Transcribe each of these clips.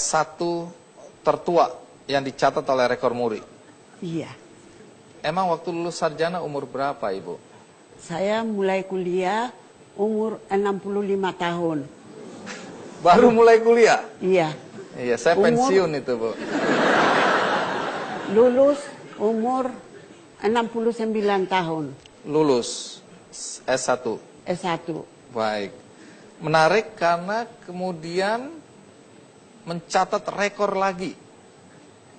satu tertua yang dicatat oleh rekor muri. Iya. Emang waktu lulus sarjana umur berapa, Ibu? Saya mulai kuliah umur 65 tahun. Baru mulai kuliah? Iya. Iya, saya pensiun itu, Bu. Lulus umur 69 tahun. Lulus S1. S1. Baik. Menarik karena kemudian mencatat rekor lagi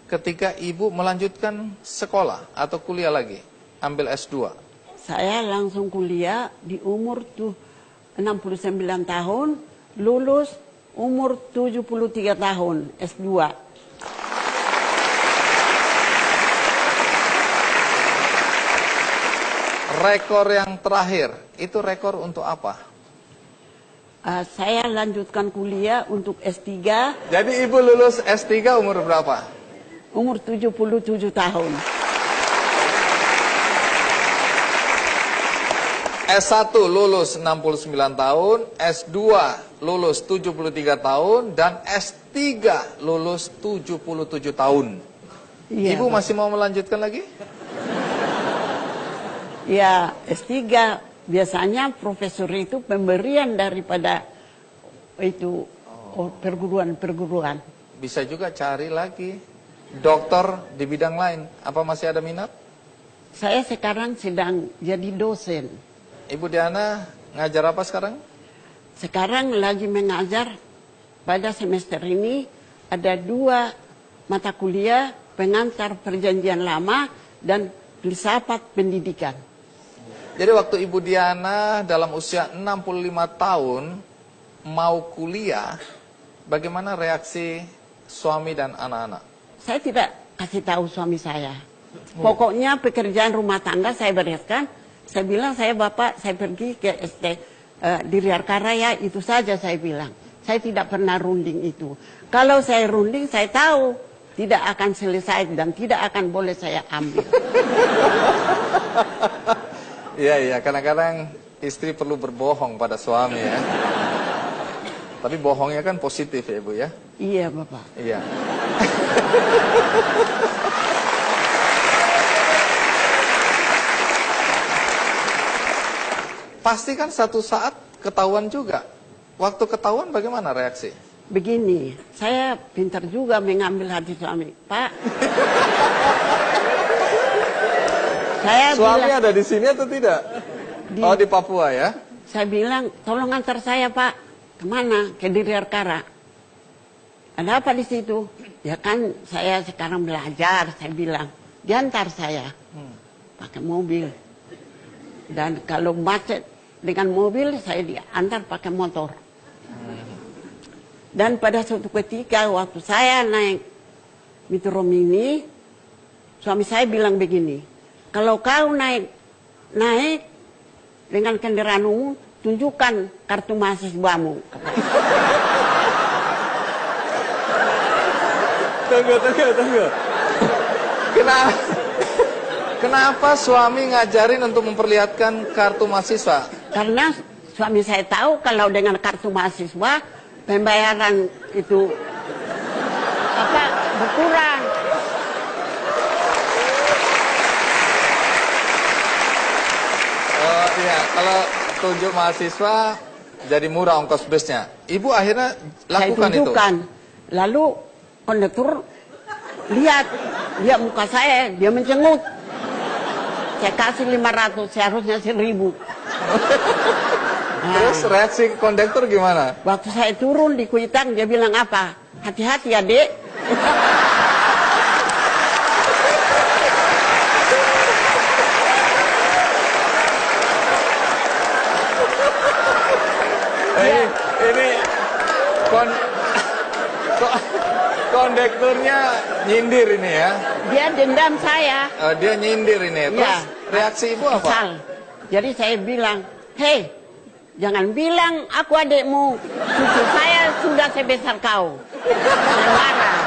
ketika Ibu melanjutkan sekolah atau kuliah lagi, ambil S2. Saya langsung kuliah di umur 69 tahun, lulus umur 73 tahun, S2. Rekor yang terakhir, itu rekor untuk apa? Saya lanjutkan kuliah untuk S3. Jadi Ibu lulus S3 umur berapa? Umur 77 tahun. S1 lulus 69 tahun, S2 lulus 73 tahun, dan S3 lulus 77 tahun. Iya, Ibu masih mau melanjutkan lagi? Ya, S3 biasanya profesor itu pemberian daripada itu perguruan-perguruan. Bisa juga cari lagi dokter di bidang lain. Apa masih ada minat? Saya sekarang sedang jadi dosen. Ibu Diana ngajar apa sekarang? Sekarang lagi mengajar pada semester ini ada 2 mata kuliah, pengantar perjanjian lama dan filsafat pendidikan. Jadi waktu Ibu Diana dalam usia 65 tahun mau kuliah, bagaimana reaksi suami dan anak-anak? Saya tidak kasih tahu suami saya. Pokoknya pekerjaan rumah tangga saya bereskan. Saya bilang, Bapak, saya pergi ke di Riarka Raya, itu saja saya bilang. Saya tidak pernah runding itu. Kalau saya runding, saya tahu tidak akan selesai dan tidak akan boleh saya ambil. Iya, kadang-kadang istri perlu berbohong pada suami ya. Tapi bohongnya kan positif ya, Bu ya? Iya, Bapak. Iya. Pasti kan satu saat ketahuan juga. Waktu ketahuan bagaimana reaksi? Begini, saya pintar juga mengambil hati suami. Pak, Suami ada di sini atau tidak? Oh, di Papua ya? Saya bilang, tolong antar saya, Pak. Kemana? Ke Diriarkara. Ada apa di situ? Ya kan saya sekarang belajar, saya bilang. Diantar saya. Pakai mobil. Dan kalau macet dengan mobil, saya diantar pakai motor. Dan pada suatu ketika, waktu saya naik Metro Mini, suami saya bilang begini, kalau kau naik dengan kendaraan umum, tunjukkan kartu mahasiswamu. Tunggu. Kenapa suami ngajarin untuk memperlihatkan kartu mahasiswa? Karena suami saya tahu kalau dengan kartu mahasiswa, pembayaran itu berkurang. Oh iya, kalau tunjuk mahasiswa jadi murah ongkos busnya. Ibu akhirnya lakukan saya tunjukkan. Lalu kondektur lihat muka saya, dia mencengut. Saya kasih 500, seharusnya 1.000. Terus reaksi kondektur gimana? Waktu saya turun di Kuitang, dia bilang apa? Hati-hati ya, Dek. Ini kondekturnya nyindir ini ya? Dia dendam saya. Dia nyindir ini. Terus Ya. reaksi ibu apa? Kesal. Jadi saya bilang, hei, jangan bilang aku adikmu. Cucu saya sudah sebesar kau. Saya marah.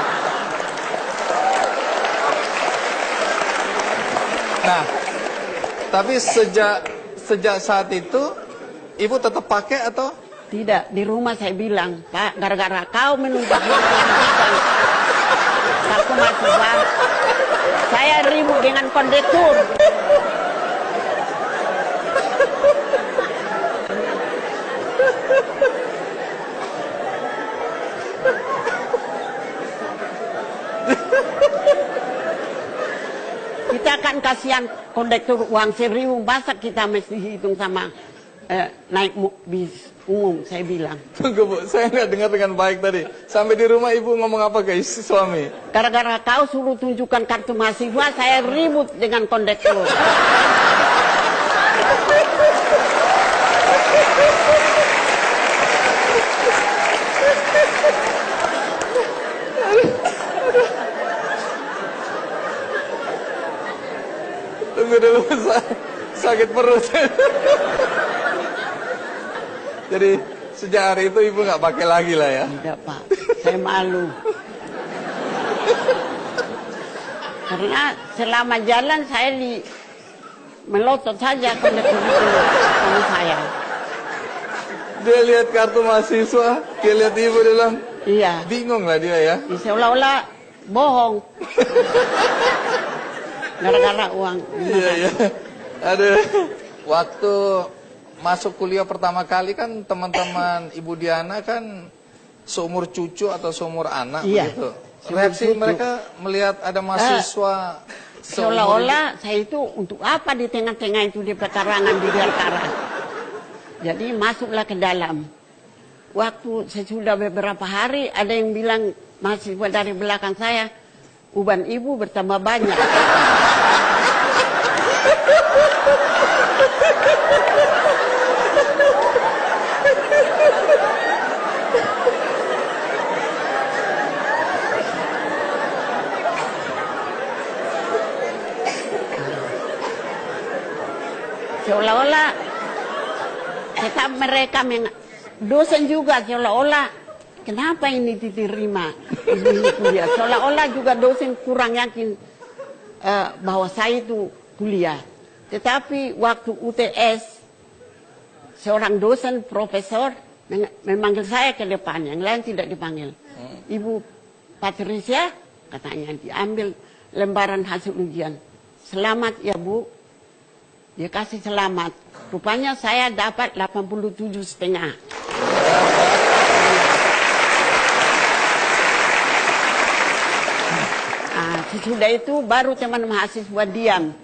Nah, tapi sejak saat itu ibu tetap pakai atau? Tidak, di rumah saya bilang, Pak, gara-gara kau menuntut melanjutkan dengan kondektur. Kita kan kasihan kondektur uang 1.000, masa kita mesti hitung sama naik bis umum, saya bilang. Tunggu Bu, saya nggak dengar dengan baik tadi. Sampai di rumah Ibu ngomong apa ke istri suami? Gara-gara kau suruh tunjukkan kartu mahasiswa, saya ribut dengan kondektur. Tunggu dulu, sakit perut. Jadi sejak hari itu Ibu nggak pakai lagi lah ya? Tidak Pak, saya malu. Karena selama jalan saya melotot saja kondektur itu sama saya. Dia lihat kartu mahasiswa, dia lihat Ibu, dia bilang, Iya, bingung lah dia ya. seolah-olah bohong. Gara-gara uang. Iya, iya. Ada waktu masuk kuliah pertama kali kan teman-teman Ibu Diana kan seumur cucu atau seumur anak Iya, begitu. seumur Reaksi cucu. mereka melihat ada mahasiswa Seolah-olah saya itu untuk apa di tengah-tengah itu di pekarangan di Diarkara. Jadi masuklah ke dalam. Waktu sesudah beberapa hari ada yang bilang mahasiswa dari belakang saya, uban ibu bertambah banyak. Seolah-olah tetap mereka dosen juga, seolah-olah kenapa ini diterima ibu ini kuliah. Seolah-olah juga dosen kurang yakin bahwa saya itu kuliah. Tetapi waktu UTS seorang dosen profesor memanggil saya ke depan, yang lain tidak dipanggil. Ibu Patricia katanya diambil lembaran hasil ujian. Selamat ya Bu. Dia kasih selamat. Rupanya saya dapat 87,5. Sesudah itu baru teman mahasiswa diam.